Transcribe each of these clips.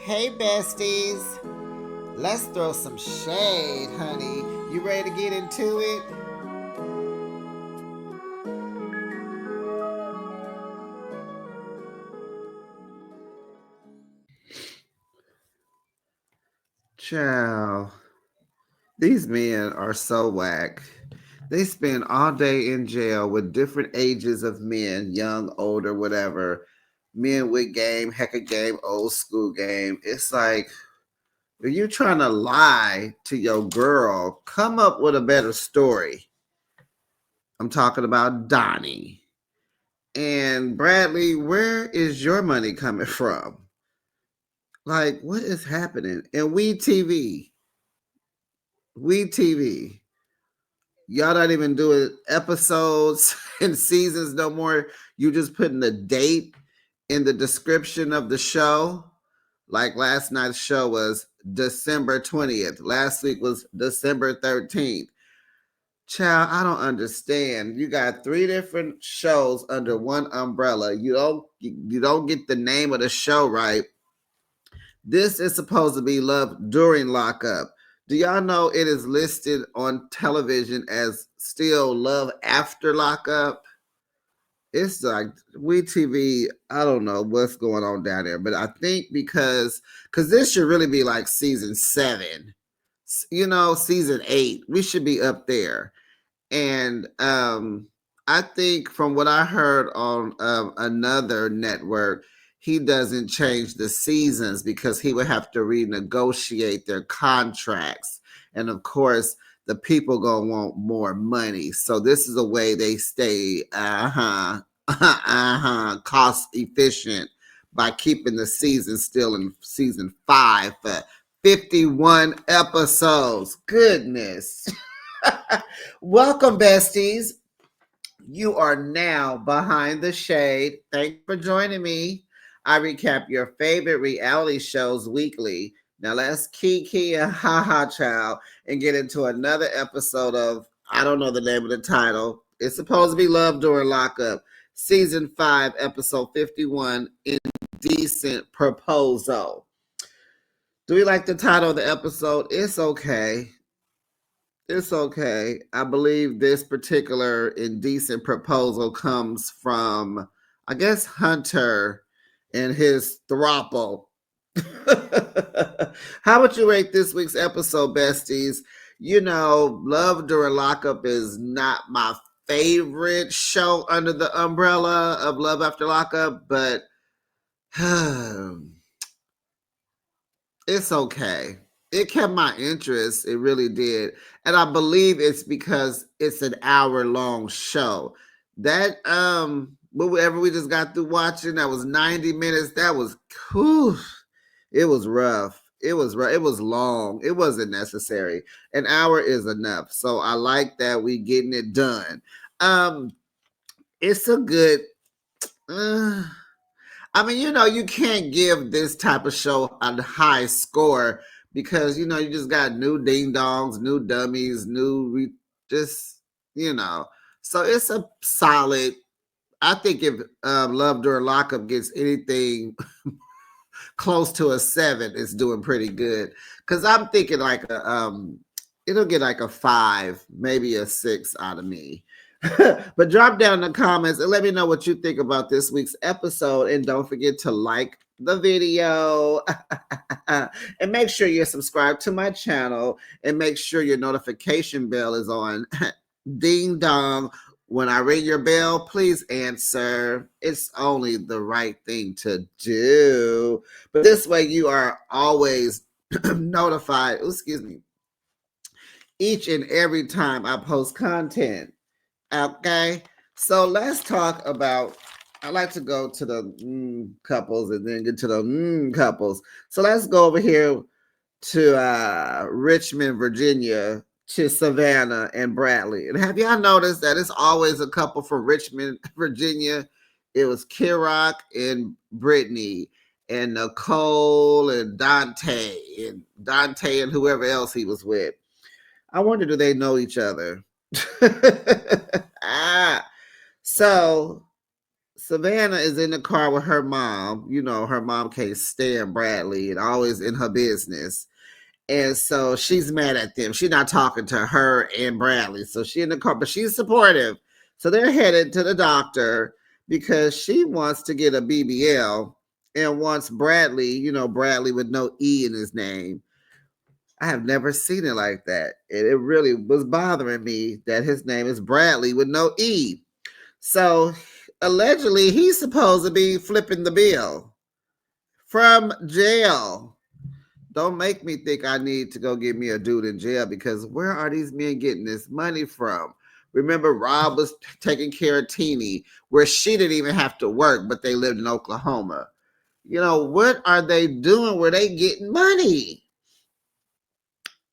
Hey, besties. Let's throw some shade, honey. You ready to get into it? Ciao. These men are so whack. They spend all day in jail with different ages of men, young, older, whatever. Men with game, heck of game, old school game. It's like, if you're trying to lie to your girl, come up with a better story. I'm talking about Donnie. And Bradley, where is your money coming from? Like, what is happening? And We TV, y'all not even doing episodes and seasons no more. You just putting the date in the description of the show. Like last night's show was December 20th. Last week was December 13th. Child, I don't understand. You got three different shows under one umbrella. You don't get the name of the show right. This is supposed to be Love During Lockup. Do y'all know it is listed on television as still Love After Lockup? It's like We TV. I don't know what's going on down there, but I think because this should really be like season 7, season 8. We should be up there. And I think from what I heard on another network, he doesn't change the seasons because he would have to renegotiate their contracts. And of course, the people gonna want more money. So this is a way they stay cost efficient by keeping the season still in season 5 for 51 episodes. Goodness. Welcome, besties. You are now behind the shade. Thanks for joining me. I recap your favorite reality shows weekly. Now let's kiki and haha child and get into another episode of, I don't know the name of the title. It's supposed to be Love During Lockup, season 5, episode 51, Indecent Proposal. Do we like the title of the episode? It's okay. It's okay. I believe this particular indecent proposal comes from, I guess, Hunter and his throuple. How would you rate this week's episode, besties? Love During Lockup is not my favorite show under the umbrella of Love After Lockup, but it's okay. It kept my interest. It really did. And I believe it's because it's an hour-long show. That whatever we just got through watching, that was 90 minutes. That was whew, it was rough. It was rough. It was long. It wasn't necessary. An hour is enough. So I like that we getting it done. It's a good I mean, you can't give this type of show a high score because you just got new ding dongs, new dummies, just So it's a solid. I think if Love During Lockup gets anything close to a 7, it's doing pretty good. Because I'm thinking like it'll get like a 5, maybe a 6 out of me. But drop down in the comments and let me know what you think about this week's episode. And don't forget to like the video and make sure you're subscribed to my channel and make sure your notification bell is on. Ding dong. When I ring your bell, please answer. It's only the right thing to do. But this way you are always notified, excuse me, each and every time I post content. Okay, so let's talk about. I like to go to the couples and then get to the couples. So let's go over here to Richmond, Virginia, to Savannah and Bradley. And have y'all noticed that it's always a couple from Richmond, Virginia? It was Kirok and Brittany and Nicole and Dante and whoever else he was with. I wonder, do they know each other? So Savannah is in the car with her mom. You know, her mom can't stand Bradley and always in her business. And so she's mad at them. She's not talking to her and Bradley. So she in the car, but she's supportive. So they're headed to the doctor because she wants to get a BBL and wants Bradley, you know, Bradley with no E in his name. I have never seen it like that. It really was bothering me that his name is Bradley with no E. So allegedly, he's supposed to be flipping the bill from jail. Don't make me think I need to go get me a dude in jail because where are these men getting this money from? Remember, Rob was taking care of Teeny, where she didn't even have to work, but they lived in Oklahoma. You know, what are they doing where they getting money?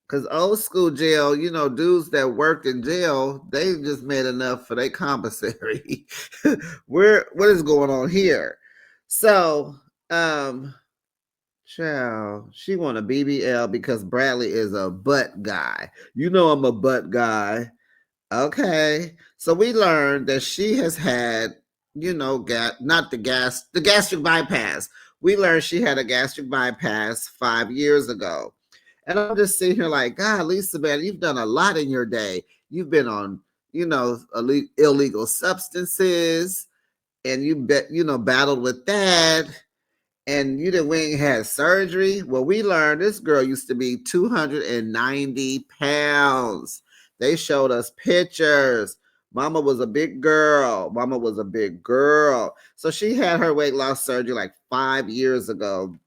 Because old school jail, you know, dudes that worked in jail, they just made enough for their commissary. What is going on here? So, child, she want a BBL because Bradley is a butt guy. You know I'm a butt guy. Okay. So we learned that she has had, you know, the gastric bypass. We learned she had a gastric bypass 5 years ago. And I'm just sitting here like, God, Lisa, man, you've done a lot in your day. You've been on, you know, illegal substances, and you know, battled with that, and you didn't went and had surgery. Well, we learned this girl used to be 290 pounds. They showed us pictures. Mama was a big girl. Mama was a big girl. So she had her weight loss surgery like 5 years ago.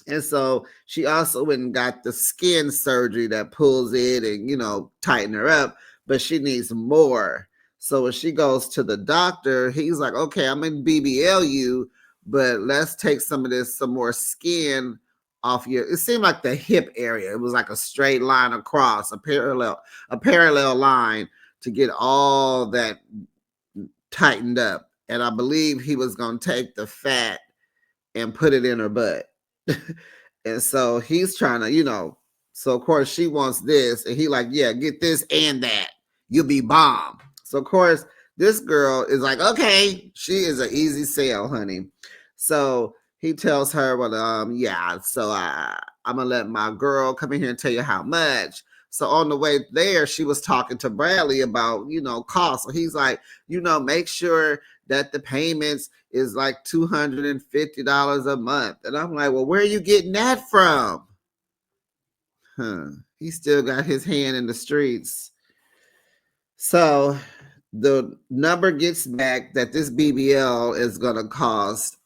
And so she also went and got the skin surgery that pulls it and, you know, tighten her up, but she needs more. So when she goes to the doctor, he's like, okay, I'm in BBL you, but let's take some more skin off your, it seemed like the hip area. It was like a straight line across, a parallel line to get all that tightened up. And I believe he was going to take the fat and put it in her butt. And so he's trying to, you know, so of course she wants this, and he like, yeah, get this and that. You'll be bomb. So of course this girl is like, okay, she is an easy sale, honey. So he tells her, well, yeah, so I'm gonna let my girl come in here and tell you how much. So on the way there, she was talking to Bradley about, you know, cost. So he's like, you know, make sure that the payments is like $250 a month. And I'm like, well, where are you getting that from? Huh. He still got his hand in the streets. So the number gets back that this BBL is going to cost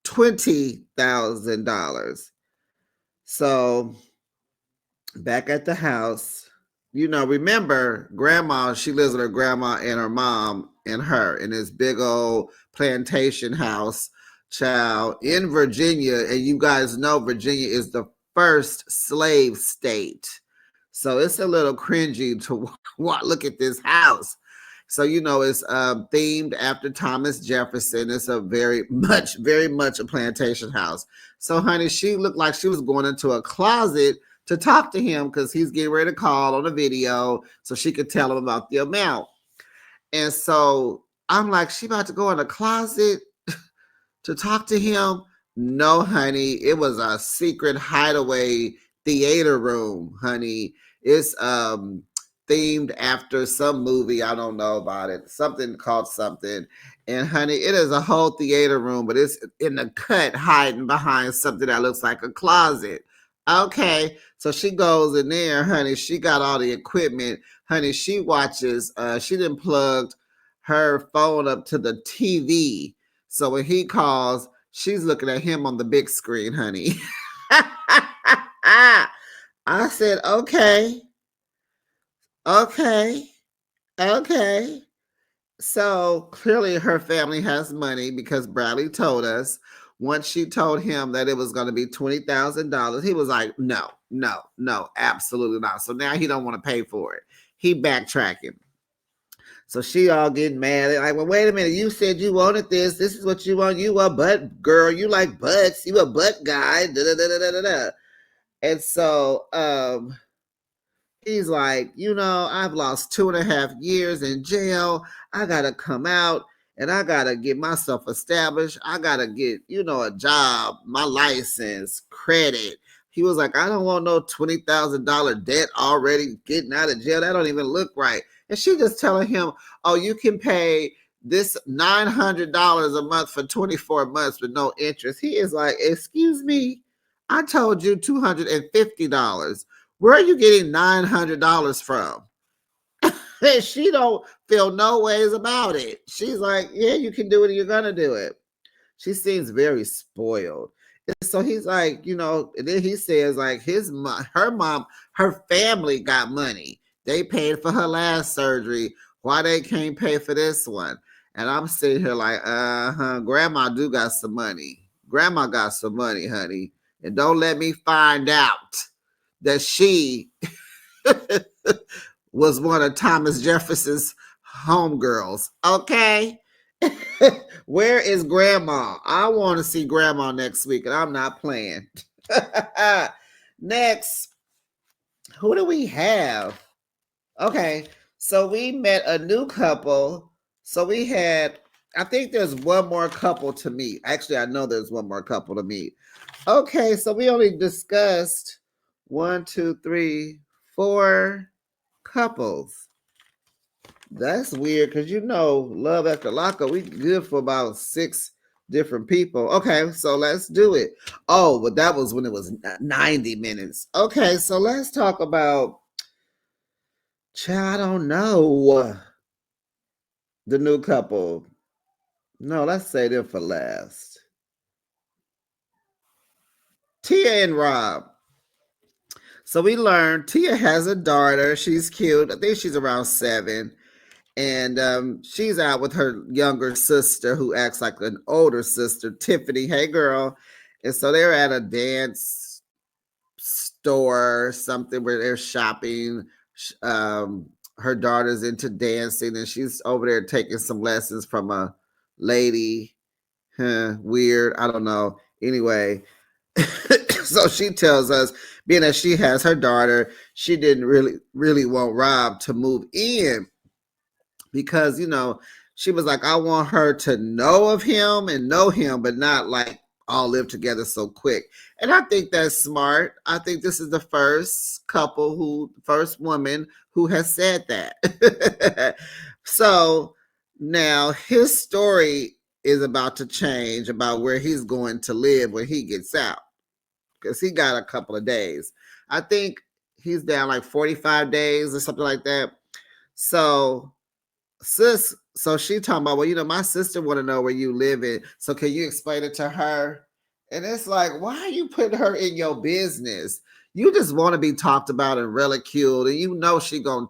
$20,000. So back at the house, you know, remember grandma, she lives with her grandma and her mom and her in this big old plantation house, child, in Virginia. And you guys know Virginia is the first slave state. So it's a little cringy to look at this house. So, you know, it's themed after Thomas Jefferson. It's a very much a plantation house. So, honey, she looked like she was going into a closet to talk to him because he's getting ready to call on a video so she could tell him about the amount. And so I'm like, she about to go in a closet to talk to him? No, honey. It was a secret hideaway theater room, honey. It's themed after some movie. I don't know about it. Something called something. And honey, it is a whole theater room, but it's in the cut hiding behind something that looks like a closet. Okay. So she goes in there, honey. She got all the equipment. Honey, she watches, she done plugged her phone up to the TV. So when he calls, she's looking at him on the big screen, honey. I said, okay, okay, okay. So clearly her family has money because Bradley told us once she told him that it was going to be $20,000, he was like, no, no, no, absolutely not. So now he don't want to pay for it. He backtracking. So she all getting mad. Like, well, wait a minute. You said you wanted this. This is what you want. You a butt girl. You like butts. You a butt guy. Da, da, da, da, da, da. And so he's like, you know, I've lost 2.5 years in jail. I gotta come out and I gotta get myself established. I gotta get, a job, my license, credit. He was like, I don't want no $20,000 debt already getting out of jail. That don't even look right. And she just telling him, oh, you can pay this $900 a month for 24 months with no interest. He is like, excuse me, I told you $250. Where are you getting $900 from? And she don't feel no ways about it. She's like, yeah, you can do it and you're gonna do it. She seems very spoiled. And so he's like, and then he says like her mom, her family got money. They paid for her last surgery. Why they can't pay for this one? And I'm sitting here like, grandma do got some money. Grandma got some money, honey. And don't let me find out that she was one of Thomas Jefferson's homegirls. Okay? Where is grandma? I want to see grandma next week, and I'm not playing. Next, who do we have? Okay, so we met a new couple. So we had, I think there's one more couple to meet. Actually, I know there's one more couple to meet. Okay, so we only discussed 1, 2, 3, 4 couples. That's weird because Love After Lockup, we good for about 6 different people. Okay, so let's do it. Oh, but that was when it was 90 minutes. Okay, so let's talk about, I don't know, the new couple. No, let's say them for last. Tia and Rob. So we learned Tia has a daughter. She's cute. I think she's around 7. And she's out with her younger sister who acts like an older sister, Tiffany. Hey, girl. And so they're at a dance store, something where they're shopping. Her daughter's into dancing, and she's over there taking some lessons from a lady. Weird. I don't know. Anyway, so she tells us, being that she has her daughter, she didn't really want Rob to move in because she was like, I want her to know of him and know him, but not like all live together so quick. And I think that's smart. I think this is the first woman who has said that. So now his story is about to change about where he's going to live when he gets out, because he got a couple of days. I think he's down like 45 days or something like that. So she talking about, well, my sister want to know where you live in. So can you explain it to her? And it's like, why are you putting her in your business? You just want to be talked about and ridiculed, and she gonna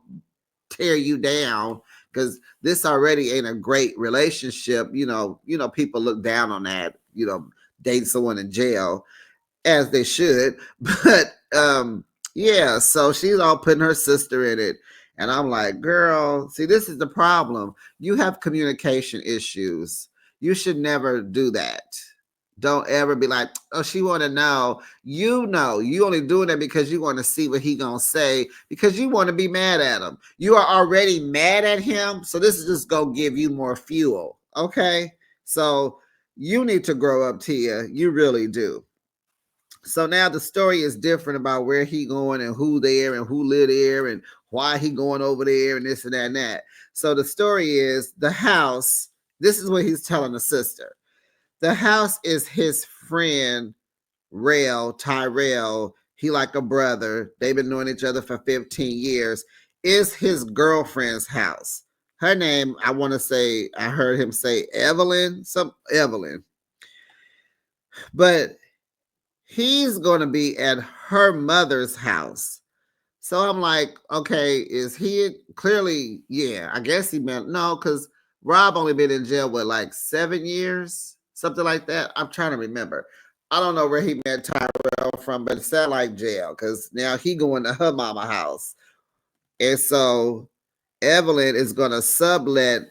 tear you down because this already ain't a great relationship. People look down on that. Dating someone in jail, as they should. But yeah, so she's all putting her sister in it. And I'm like, girl, see, this is the problem. You have communication issues. You should never do that. Don't ever be like, oh, she want to know. You only doing that because you want to see what he gonna say, because you want to be mad at him. You are already mad at him, so this is just gonna give you more fuel. Okay, so you need to grow up, Tia. You really do. So now the story is different about where he going and who there and who live there and why he going over there and this and that and that. So the story is the house. This is what he's telling the sister. The house is his friend Tyrell. He like a brother. They've been knowing each other for 15 years. Is his girlfriend's house. Her name, I want to say, I heard him say Evelyn. But he's going to be at her mother's house. So I'm like, okay, is he clearly? Yeah, I guess he meant no, because Rob only been in jail, like 7 years, something like that. I'm trying to remember. I don't know where he met Tyrell from, but it sounded like jail, because now he going to her mama house. And so Evelyn is going to sublet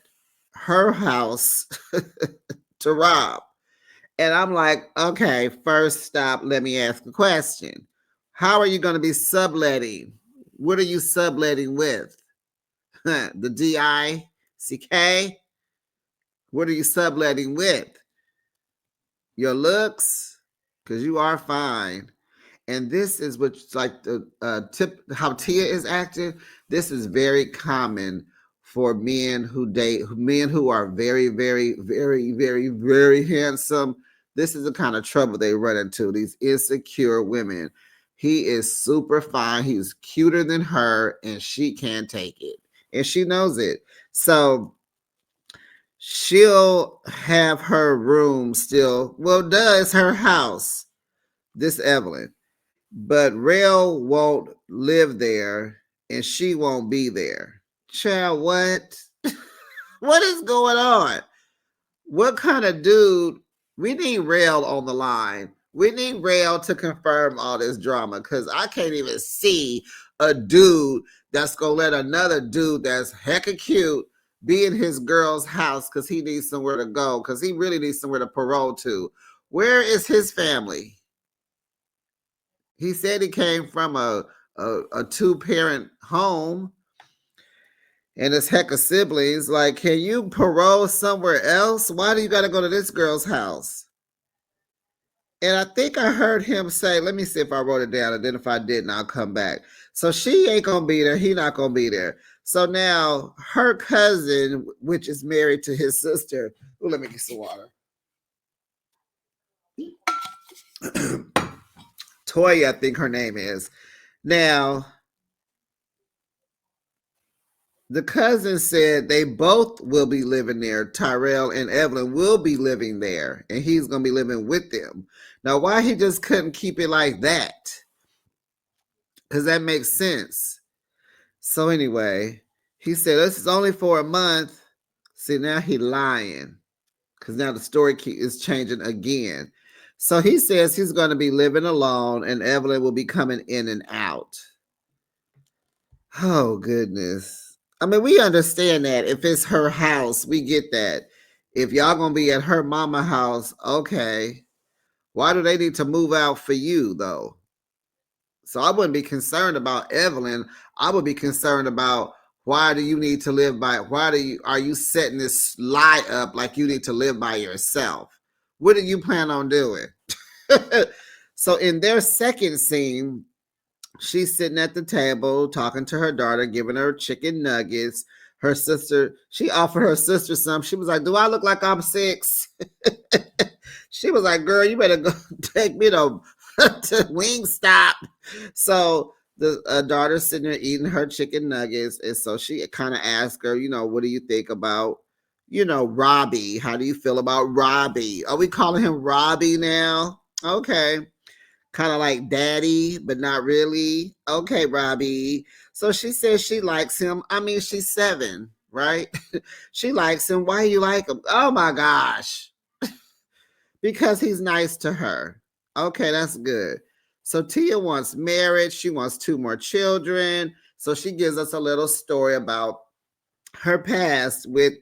her house to Rob. And I'm like, okay, first stop, let me ask a question. How are you going to be subletting? What are you subletting with? The DICK? What are you subletting with? Your looks? Because you are fine. And this is what's like the tip, how Tia is acting. This is very common for men who date, men who are very, very, very, very, very handsome. This is the kind of trouble they run into, these insecure women. He is super fine. He's cuter than her, and she can't take it. And she knows it. So she'll have her room still. Well, does her house, this Evelyn, but Rail won't live there and she won't be there. Child, what? What is going on? What kind of dude? We need Rail on the line. We need Rail to confirm all this drama because I can't even see a dude that's gonna let another dude that's hecka cute be in his girl's house because he needs somewhere to go, because he really needs somewhere to parole to. Where is his family? He said he came from a two-parent home and his heck of siblings. Like, can you parole somewhere else? Why do you got to go to this girl's house? And I think I heard him say, let me see if I wrote it down, and then if I didn't, I'll come back. So she ain't gonna be there. He not gonna be there. So now her cousin, which is married to his sister. Ooh, let me get some water. Toya, I think her name is. Now, the cousin said they both will be living there. Tyrell and Evelyn will be living there, and he's going to be living with them. Now, why he just couldn't keep it like that? Because that makes sense. So anyway, he said, this is only for a month. See, now he lying because now the story is changing again. So he says he's going to be living alone, and Evelyn will be coming in and out. Oh, goodness. I mean, we understand that. If it's her house, we get that. If y'all gonna be at her mama house, okay. Why do they need to move out for you, though? So I wouldn't be concerned about Evelyn. I would be concerned about, why do you need to live by, are you setting this lie up like you need to live by yourself? What do you plan on doing? So in their second scene, she's sitting at the table talking to her daughter, giving her chicken nuggets. Her sister, she offered her sister some. She was like, do I look like I'm 6? She was like, girl, you better go take me to Wingstop. So the daughter's sitting there eating her chicken nuggets. And so she kind of asked her, what do you think about, Robbie? How do you feel about Robbie? Are we calling him Robbie now? Okay. Kind of like daddy, but not really. Okay, Robbie. So she says she likes him. I mean, she's 7, right? She likes him. Why do you like him? Oh my gosh. Because he's nice to her. Okay, that's good. So Tia wants marriage. She wants 2 more children. So she gives us a little story about her past with,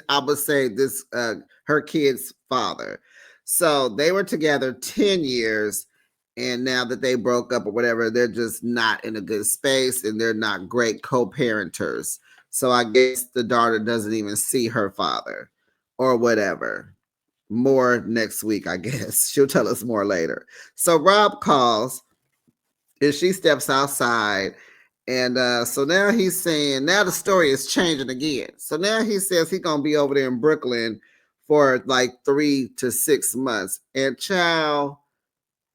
I would say, this her kid's father. So they were together 10 years, and now that they broke up or whatever, they're just not in a good space, and they're not great co-parenters. So I guess the daughter doesn't even see her father or whatever. More next week, I guess. She'll tell us more later. So Rob calls, and she steps outside. And so now he's saying, now the story is changing again. So now he says he's going to be over there in Brooklyn for like 3 to 6 months. And child,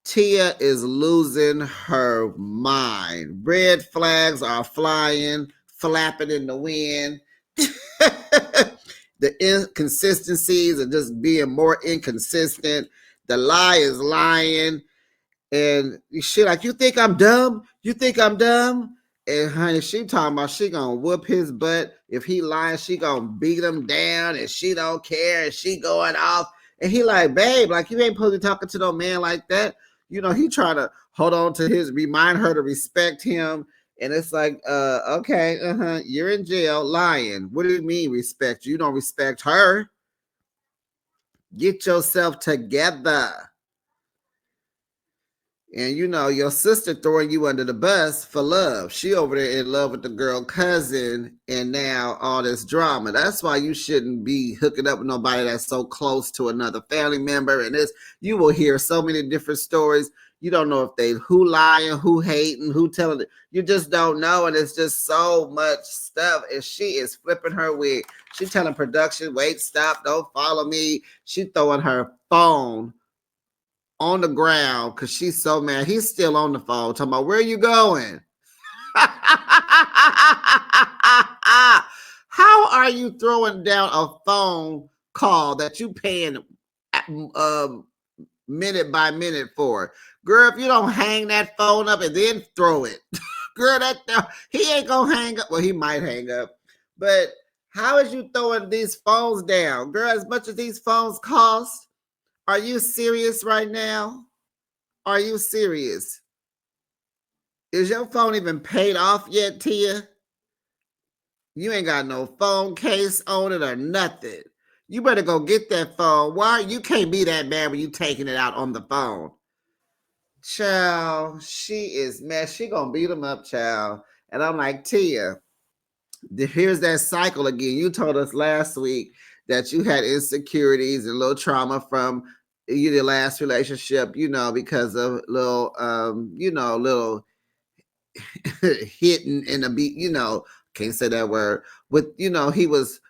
Tia is losing her mind. Red flags are flying, flapping in the wind. The inconsistencies are just being more inconsistent. The lie is lying. And she like, you think I'm dumb? You think I'm dumb? And honey, she talking about she gonna whoop his butt. If he lying, she gonna beat him down, and she don't care, and she going off. And he like, babe, like, you ain't supposed to be talking to no man like that. He trying to hold on to remind her to respect him. And it's like, okay, you're in jail lying. What do you mean respect? You don't respect her. Get yourself together. And you know, your sister throwing you under the bus for love. She over there in love with the girl cousin, and now all this drama. That's why you shouldn't be hooking up with nobody that's so close to another family member. And this, you will hear so many different stories. You don't know if they who lying, who hating, who telling it. You just don't know, and it's just so much stuff. And she is flipping her wig. She telling production, wait, stop, don't follow me. She throwing her phone on the ground because she's so mad. He's still on the phone talking about, where are you going? How are you throwing down a phone call that you paying minute by minute for? Girl, if you don't hang that phone up and then throw it, girl, he ain't gonna hang up. Well, he might hang up, but how is you throwing these phones down? Girl, as much as these phones cost, are you serious right now? Are you serious? Is your phone even paid off yet, Tia? You ain't got no phone case on it or nothing. You better go get that phone. Why? You can't be that bad when you taking it out on the phone. Child, she is mad. She gonna beat him up, child. And I'm like, Tia, here's that cycle again. You told us last week that you had insecurities and little trauma from your last relationship, you know, because of little, little hitting in a beat, you know, can't say that word, but you know, he was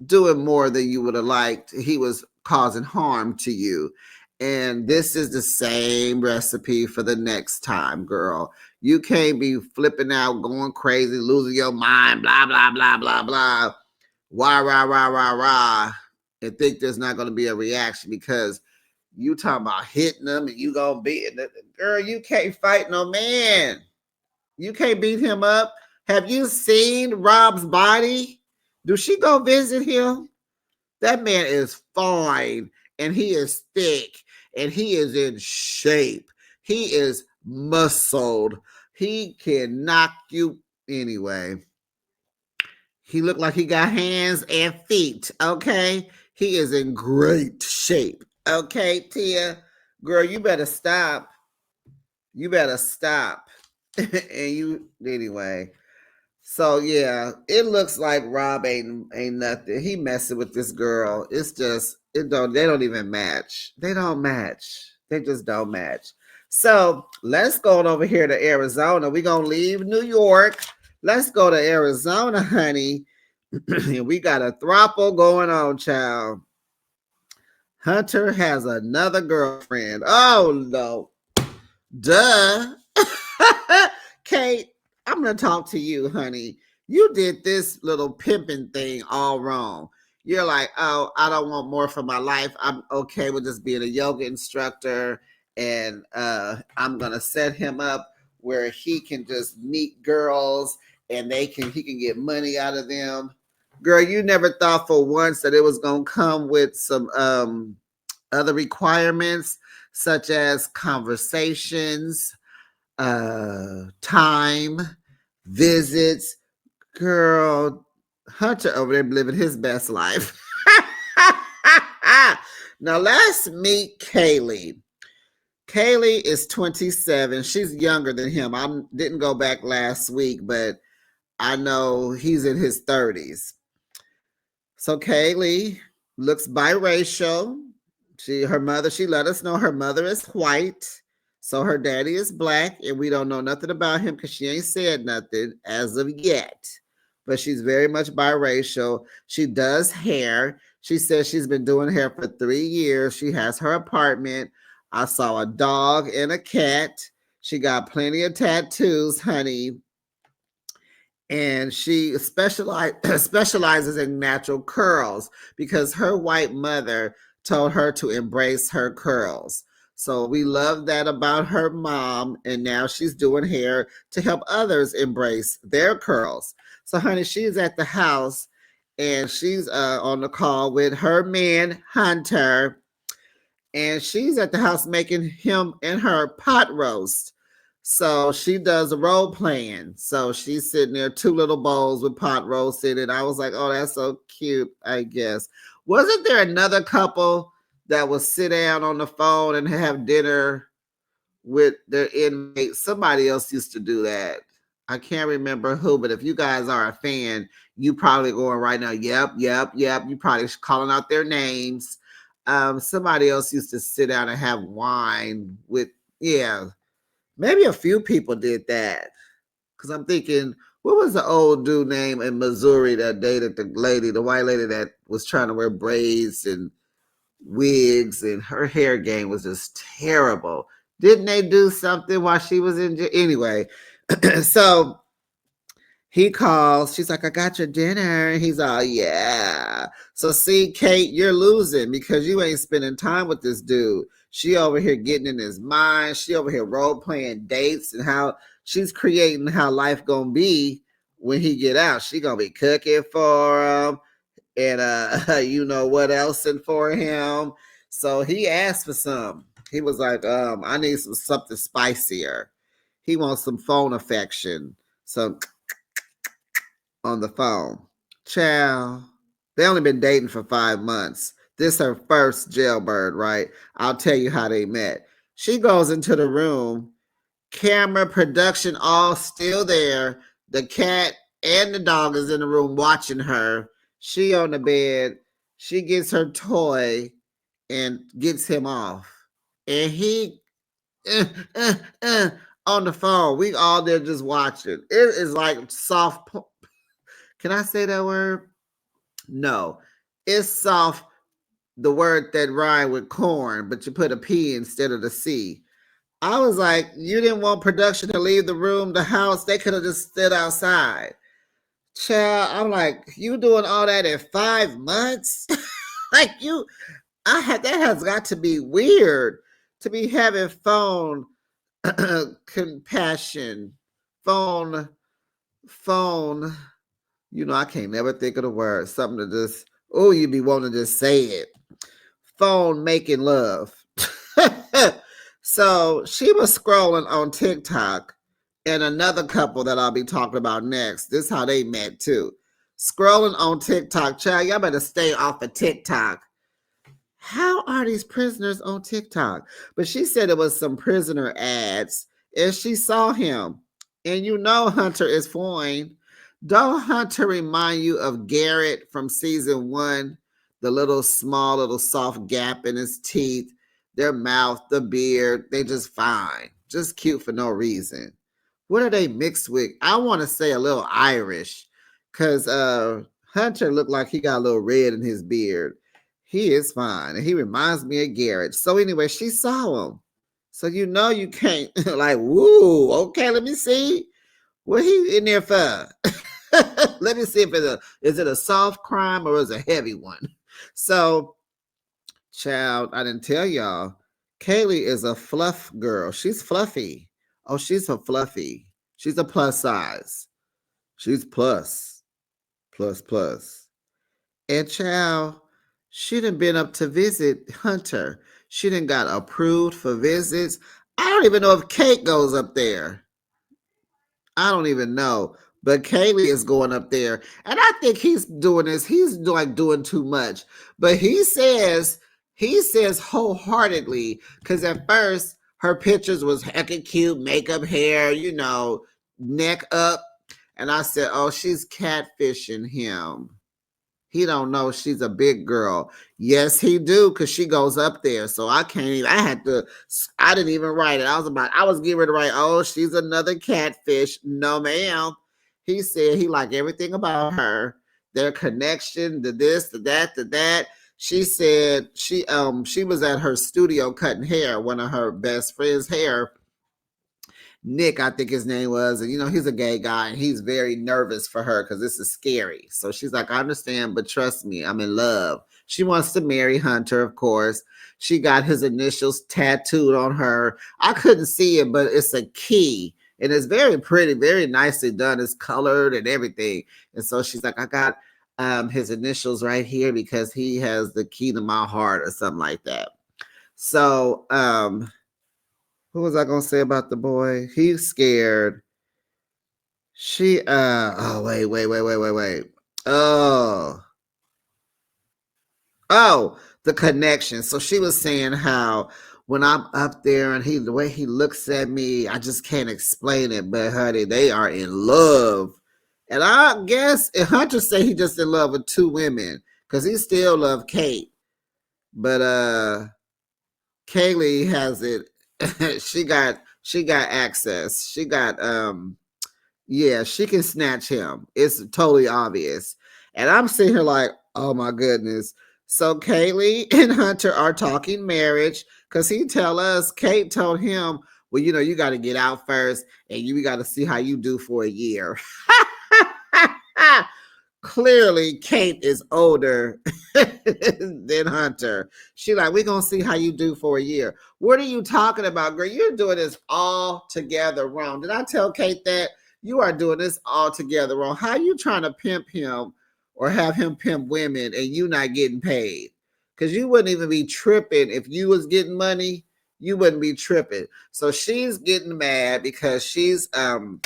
doing more than you would have liked. He was causing harm to you. And this is the same recipe for the next time, girl. You can't be flipping out, going crazy, losing your mind, blah, blah, blah, blah, blah. Wah, rah, rah, rah, rah. And think there's not going to be a reaction because you talking about hitting them and you going to beat it. Girl, you can't fight no man. You can't beat him up. Have you seen Rob's body? Do she go visit him? That man is fine and he is thick and he is in shape. He is muscled. He can knock you anyway. He looked like he got hands and feet. Okay. He is in great shape. Okay, Tia. Girl, you better stop. You better stop. And you anyway. So yeah, it looks like Rob ain't nothing. He messing with this girl. It's just they don't even match. They don't match. They just don't match. So let's go on over here to Arizona. We're gonna leave New York. Let's go to Arizona, honey. We got a throuple going on, child. Hunter has another girlfriend. Oh no. Duh. Kate, I'm going to talk to you, honey. You did this little pimping thing all wrong. You're like, oh, I don't want more for my life. I'm okay with just being a yoga instructor. And I'm going to set him up where he can just meet girls and he can get money out of them. Girl, you never thought for once that it was going to come with some other requirements, such as conversations, time, visits. Girl, Hunter over there living his best life. Now let's meet Kaylee. Kaylee is 27. She's younger than him. I didn't go back last week, but I know he's in his 30s. So Kaylee looks biracial. She let us know her mother is white. So her daddy is black, and we don't know nothing about him because she ain't said nothing as of yet. But she's very much biracial. She does hair. She says she's been doing hair for 3 years. She has her apartment. I saw a dog and a cat. She got plenty of tattoos, honey. And she specializes in natural curls because her white mother told her to embrace her curls. So we love that about her mom. And now she's doing hair to help others embrace their curls. So, honey, she's at the house and she's on the call with her man, Hunter. And she's at the house making him and her pot roast. So she does a role playing. So she's sitting there, 2 little bowls with pot roast in it. I was like, oh, that's so cute, I guess. Wasn't there another couple that would sit down on the phone and have dinner with their inmates. Somebody else used to do that. I can't remember who, but if you guys are a fan, you probably going right now. Yep, yep, yep. You probably calling out their names. Somebody else used to sit down and have wine with, yeah, maybe a few people did that. Because I'm thinking, what was the old dude name in Missouri that dated the lady, the white lady that was trying to wear braids and wigs, and her hair game was just terrible. Didn't they do something while she was in jail? Anyway, so he calls. She's like, I got your dinner. And he's all, yeah. So see, Kate, you're losing because you ain't spending time with this dude. She over here getting in his mind. She over here role playing dates and how she's creating how life gonna be when he get out. She gonna be cooking for him and you know what else and for him. So he asked for some. He was like, I need something spicier. He wants some phone affection. Some on the phone. Child, they only been dating for 5 months. This her first jailbird, right? I'll tell you how they met. She goes into the room, camera, production, all still there. The cat and the dog is in the room watching her. She on the bed. She gets her toy and gets him off. And he uh, uh, uh, on the phone. We all there just watching. It is like soft. Can I say that word? No. It's soft, the word that rhyme with corn, but you put a P instead of the C. I was like, you didn't want production to leave the room, the house. They could have just stood outside. Child, I'm like, you doing all that in 5 months? Like that has got to be weird to be having phone compassion, phone, phone. You know, I can't never think of the word. Something to just, oh, you be wanting to just say it. Phone making love. So she was scrolling on TikTok and another couple that I'll be talking about next. This is how they met too. Scrolling on TikTok. Child, y'all better stay off of TikTok. How are these prisoners on TikTok? But she said it was some prisoner ads and she saw him. And you know Hunter is fine. Don't Hunter remind you of Garrett from season one? The little small, little soft gap in his teeth, their mouth, the beard, they just fine. Just cute for no reason. What are they mixed with? I want to say a little Irish. Cause Hunter looked like he got a little red in his beard. He is fine. And he reminds me of Garrett. So anyway, she saw him. So you know you can't like, woo, okay, let me see. What he in there for? Let me see if is it a soft crime or is it a heavy one? So, child, I didn't tell y'all. Kaylee is a fluff girl. She's fluffy. Oh, she's a fluffy. She's a plus size. She's plus, plus, plus. And child, she done been up to visit Hunter. She done got approved for visits. I don't even know if Kate goes up there. I don't even know. But Kaylee is going up there. And I think he's doing this. He's like doing too much. But he says wholeheartedly, because at first her pictures was heckin' cute, makeup, hair, neck up. And I said, oh, she's catfishing him. He don't know she's a big girl. Yes, he do, because she goes up there. So I can't even, I didn't even write it. I was getting ready to write, oh, she's another catfish. No, ma'am. He said he liked everything about her. Their connection, the this, the that, the that. She said she was at her studio cutting hair, one of her best friend's hair. Nick, I think his name was, and he's a gay guy, and he's very nervous for her because this is scary. So she's like, I understand, but trust me, I'm in love. She wants to marry Hunter, of course. She got his initials tattooed on her. I couldn't see it, but it's a key, and it's very pretty, very nicely done. It's colored and everything. And so she's like, I got his initials right here because he has the key to my heart or something like that. So, what was I gonna say about the boy? He's scared. Oh, wait. Oh. Oh, the connection. So she was saying how when I'm up there and the way he looks at me, I just can't explain it. But honey, they are in love. And I guess Hunter say he just in love with two women because he still love Kate. But Kaylee has it. she got access. She got yeah, she can snatch him. It's totally obvious. And I'm sitting here like, oh my goodness. So Kaylee and Hunter are talking marriage because he tell us, Kate told him, well, you got to get out first and you got to see how you do for a year. Clearly, Kate is older than Hunter. She like, we're going to see how you do for a year. What are you talking about, girl? You're doing this all together wrong. Did I tell Kate that? You are doing this all together wrong. How you trying to pimp him or have him pimp women and you not getting paid? Because you wouldn't even be tripping if you was getting money. You wouldn't be tripping. So she's getting mad because he's kind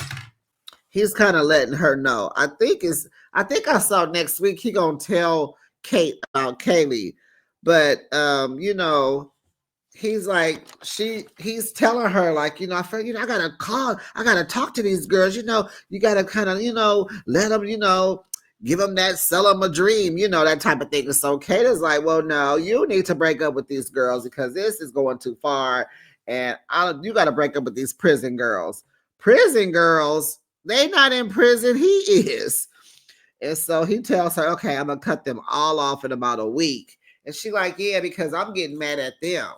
of letting her know. I think I saw next week he gonna tell Kate about Kaylee, but he's like he's telling her like I feel I gotta call, I gotta talk to these girls. You gotta kind of let them give them that, sell them a dream, that type of thing. And so Kate is like, well, no, you need to break up with these girls because this is going too far, and you got to break up with these prison girls. Prison girls, they not in prison. He is. And so he tells her, okay, I'm gonna cut them all off in about a week. And she like, yeah, because I'm getting mad at them.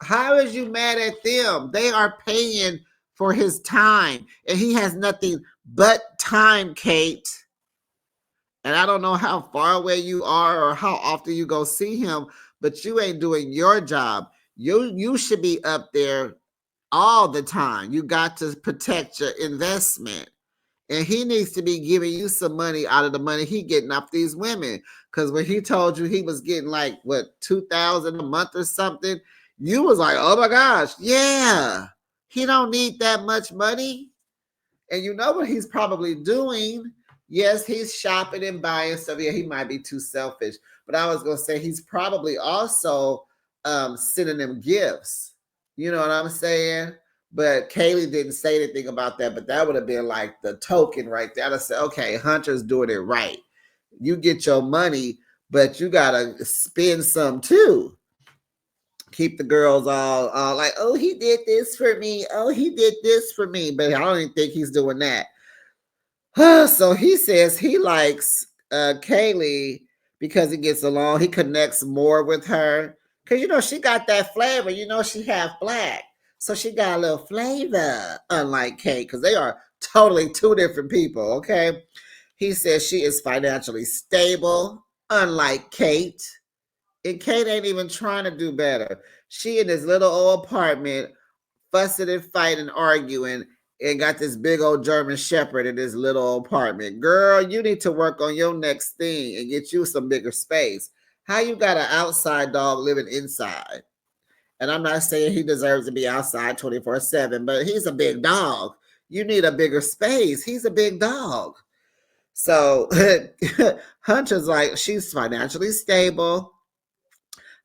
How is you mad at them? They are paying for his time, and he has nothing but time, Kate. And I don't know how far away you are or how often you go see him, but you ain't doing your job. You should be up there all the time. You got to protect your investment. And he needs to be giving you some money out of the money he getting off these women. Because when he told you he was getting like what, 2,000 a month or something, you was like, oh my gosh, yeah. He don't need that much money. And you know what he's probably doing? Yes, he's shopping and buying stuff. Yeah, he might be too selfish. But I was gonna say he's probably also sending them gifts. You know what I'm saying? But Kaylee didn't say anything about that, but that would have been like the token right there. I'd have said, okay, Hunter's doing it right. You get your money, but you gotta spend some too. Keep the girls all like, oh, he did this for me. Oh, he did this for me. But I don't even think he's doing that. So he says he likes Kaylee because he gets along. He connects more with her because she got that flavor. She half black, so she got a little flavor. Unlike Kate, because they are totally two different people. Okay, he says she is financially stable, unlike Kate, and Kate ain't even trying to do better. She in this little old apartment, fussing and fighting, arguing, and got this big old German Shepherd in this little apartment. Girl, you need to work on your next thing and get you some bigger space. How you got an outside dog living inside? And I'm not saying he deserves to be outside 24/7, but he's a big dog. You need a bigger space. He's a big dog. So Hunter's like, she's financially stable.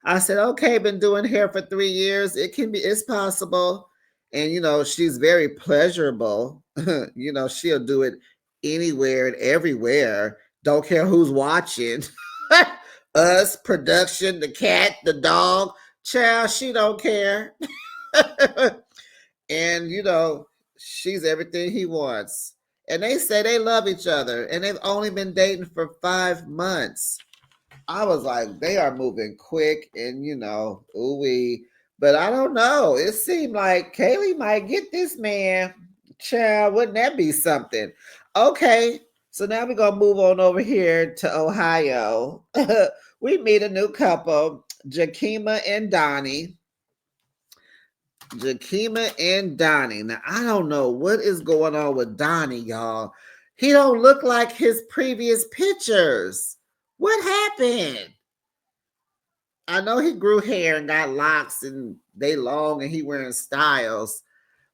I said, okay, been doing hair for 3 years. It's possible. And, she's very pleasurable. She'll do it anywhere and everywhere. Don't care who's watching. Us, production, the cat, the dog. Child, she don't care. And, she's everything he wants. And they say they love each other. And they've only been dating for 5 months. I was like, they are moving quick and, ooh-wee. But I don't know. It seemed like Kaylee might get this man. Child, wouldn't that be something? Okay, so now we're going to move on over here to Ohio. We meet a new couple, Jakima and Donnie. Jakima and Donnie. Now, I don't know what is going on with Donnie, y'all. He don't look like his previous pictures. What happened? I know he grew hair and got locks and they long and he wearing styles,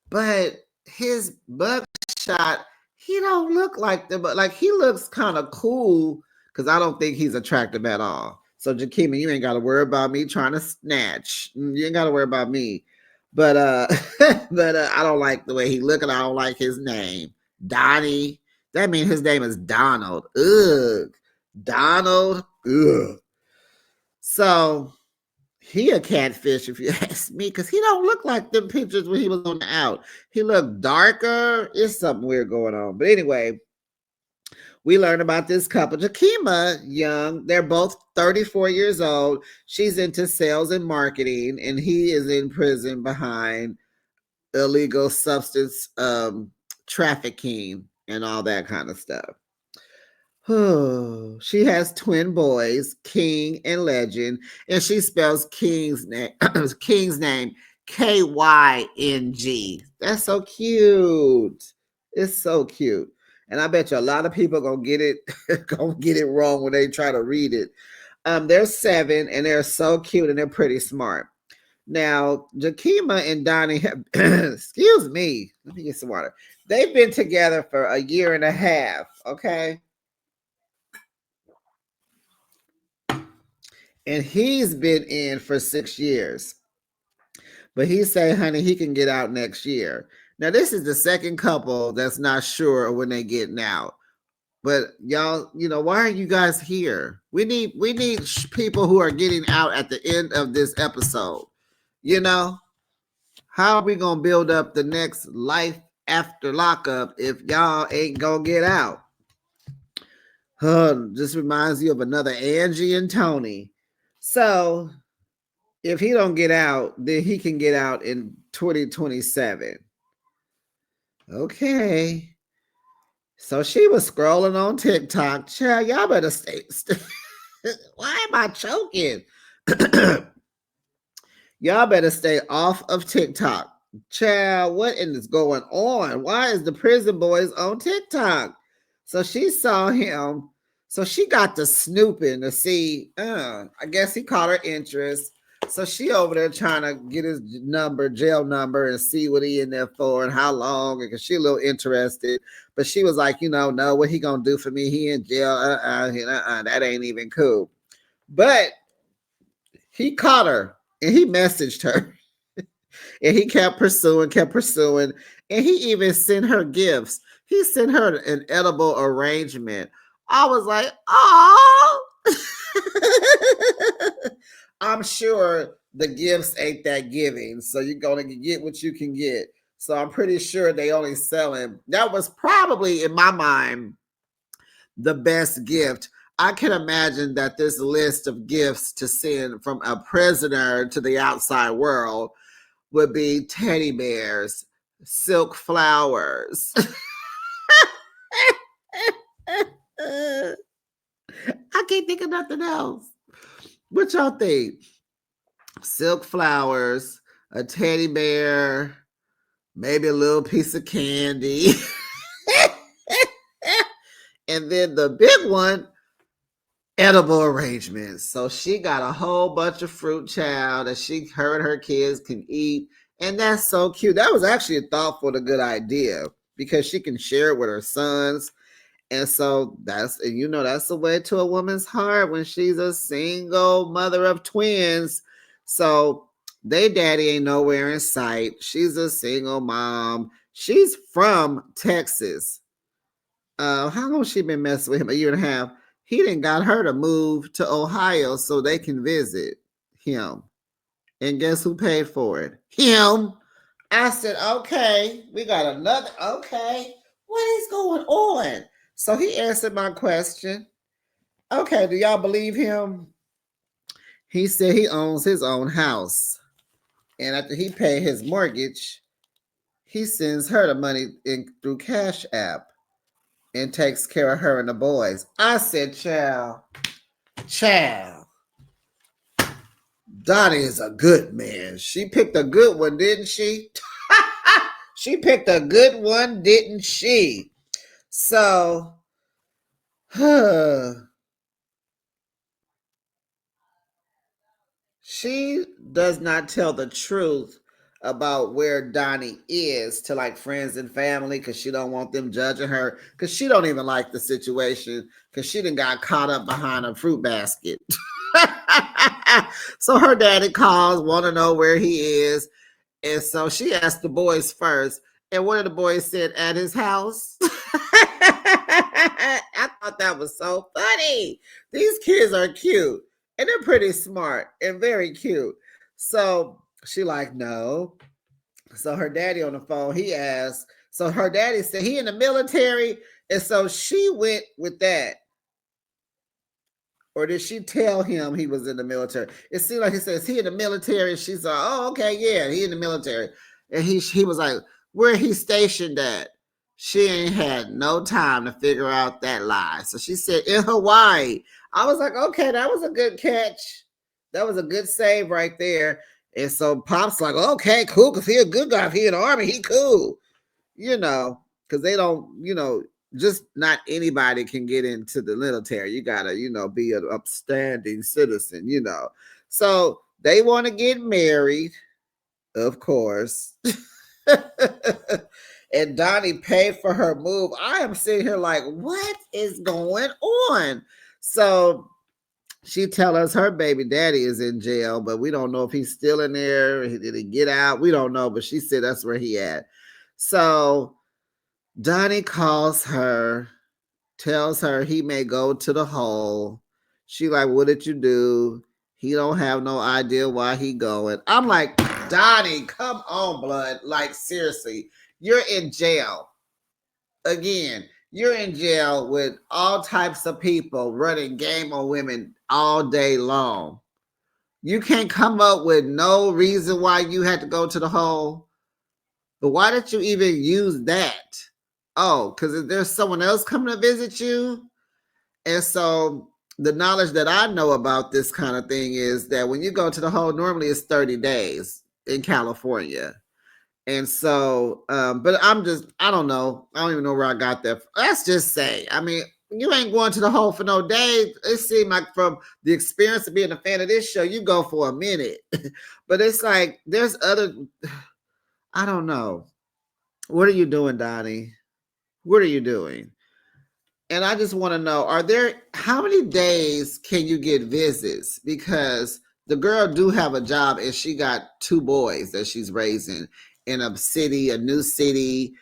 but his mug shot, he don't look like them, but like he looks kind of cool because I don't think he's attractive at all. So Jakima, you ain't got to worry about me trying to snatch. You ain't got to worry about me. But I don't like the way he look, and I don't like his name, Donnie. That means his name is Donald. Ugh, Donald. Ugh. So he a catfish if you ask me, because he don't look like them pictures when he was on the out. He looked darker. It's something weird going on. But anyway, we learn about this couple. Jakima Young, they're both 34 years old. She's into sales and marketing, and he is in prison behind illegal substance trafficking and all that kind of stuff. She has twin boys, King and Legend, and she spells King's name King's name Kyng. That's so cute. It's so cute. And I bet you a lot of people gonna get it wrong when they try to read it. They're 7 and they're so cute and they're pretty smart. Now, Jakima and Donnie have, excuse me, let me get some water. They've been together for a year and a half, okay? And he's been in for 6 years. But he say, honey, he can get out next year. Now, this is the second couple that's not sure when they getting out. But y'all, why are you guys here? We need people who are getting out at the end of this episode. How are we gonna build up the next life after lockup if y'all ain't gonna get out? Just reminds you of another Angie and Tony. So if he don't get out, then he can get out in 2027. Okay. So she was scrolling on TikTok. Child, y'all better stay. Why am I choking? Y'all better stay off of TikTok. Child, what is going on? Why is the prison boys on TikTok? So she saw him. So she got to snooping to see. I guess he caught her interest. So she over there trying to get his jail number, and see what he in there for and how long. Because she a little interested. But she was like, no, what he gonna do for me? He in jail. That ain't even cool. But he caught her and he messaged her. And he kept pursuing. And he even sent her gifts. He sent her an edible arrangement. I was like, oh. I'm sure the gifts ain't that giving. So you're going to get what you can get. So I'm pretty sure they only selling. That was probably, in my mind, the best gift. I can imagine that this list of gifts to send from a prisoner to the outside world would be teddy bears, silk flowers. I can't think of nothing else. What y'all think? Silk flowers, a teddy bear, maybe a little piece of candy. And then the big one, edible arrangements. So she got a whole bunch of fruit, child, that her and her kids can eat. And that's so cute. That was actually a thoughtful, a good idea, because she can share it with her sons. And so that's the way to a woman's heart when she's a single mother of twins. So they daddy ain't nowhere in sight. She's a single mom. She's from Texas. How long she been messing with him? A year and a half. He didn't got her to move to Ohio so they can visit him. And guess who paid for it? Him. I said, okay, we got another. Okay, what is going on? So he answered my question. Okay, do y'all believe him? He said he owns his own house. And after he paid his mortgage, he sends her the money through Cash App and takes care of her and the boys. I said, child, Donnie is a good man. She picked a good one, didn't she? She picked a good one, didn't she? So, she does not tell the truth about where Donnie is to like friends and family because she don't want them judging her because she don't even like the situation because she done got caught up behind a fruit basket. So her daddy calls, want to know where he is. And so she asked the boys first. And one of the boys said, at his house. I thought that was so funny. These kids are cute. And they're pretty smart and very cute. So she like, no. So her daddy on the phone, he asked. So her daddy said he in the military. And so she went with that. Or did she tell him he was in the military? It seemed like he says he in the military. She's like, oh, okay, yeah, he in the military. And he was like, where he stationed at? She ain't had no time to figure out that lie. So she said, in Hawaii. I was like, okay, that was a good catch. That was a good save right there. And so Pop's like, okay, cool, because he a good guy. If he in the army, he cool. Because they don't, just not anybody can get into the military. You gotta, be an upstanding citizen. So they want to get married, of course. And Donnie paid for her move. I am sitting here like, what is going on? So she tell us her baby daddy is in jail, but we don't know if he's still in there. Did he get out? We don't know, but she said that's where he at. So Donnie calls her, tells her he may go to the hole. She like, what did you do? He don't have no idea why he going. I'm like, Donnie, come on, blood. Like, seriously, you're in jail. Again, you're in jail with all types of people running game on women all day long. You can't come up with no reason why you had to go to the hole. But why did you even use that? Oh, because there's someone else coming to visit you. And so the knowledge that I know about this kind of thing is that when you go to the hole, normally it's 30 days in California. And so, but I don't know. I don't even know where I got that. Let's just say, I mean, you ain't going to the hole for no day. It seemed like from the experience of being a fan of this show, you go for a minute. But it's like, there's other, I don't know. What are you doing, Donnie? What are you doing? And I just want to know, how many days can you get visits? Because the girl do have a job and she got 2 boys that she's raising in a new city.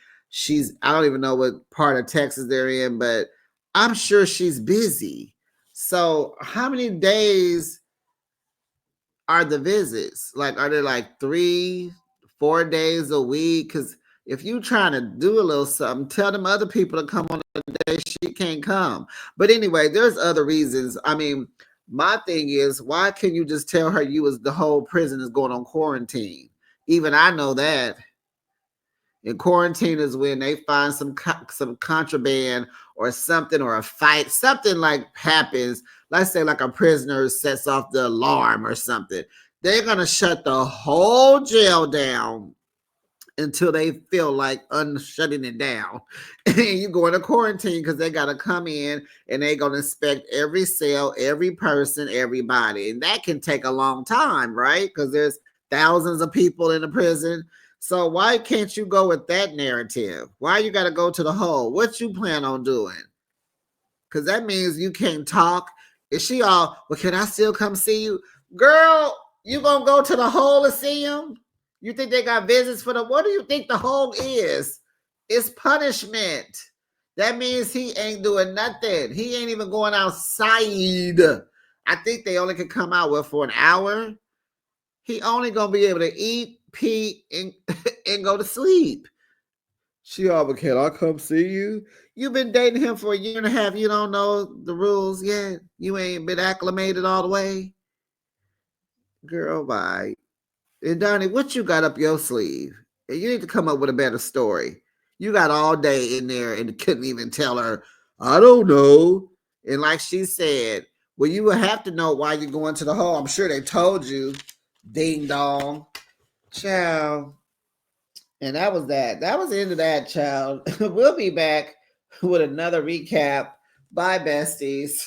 I don't even know what part of Texas they're in, but I'm sure she's busy. So how many days are the visits? Like, are they like 3, 4 days a week? Because if you trying to do a little something, tell them other people to come on a day she can't come. But anyway, there's other reasons. I mean, my thing is, why can't you just tell her the whole prison is going on quarantine? Even I know that. And quarantine is when they find some contraband or something, or a fight, something like happens. Let's say like a prisoner sets off the alarm or something. They're going to shut the whole jail down until they feel like shutting it down. And you go into quarantine because they got to come in and they're going to inspect every cell, every person, everybody. And that can take a long time, right? Because there's thousands of people in the prison. So why can't you go with that narrative? Why you got to go to the hole? What you plan on doing? Because that means you can't talk. Is she all, well, can I still come see you? Girl, you going to go to the hole to see him? You think they got visits for them? What do you think the hole is? It's punishment. That means he ain't doing nothing. He ain't even going outside. I think they only can come out for an hour. He only going to be able to eat, pee, and go to sleep. She but can I come see you? You've been dating him for a year and a half. You don't know the rules yet. You ain't been acclimated all the way. Girl, bye. And Donnie, what you got up your sleeve? And you need to come up with a better story. You got all day in there and couldn't even tell her, I don't know. And like she said, well, you would have to know why you're going to the hole. I'm sure they told you. Ding dong. Ciao. And that was that. That was the end of that, child. We'll be back with another recap. Bye, besties.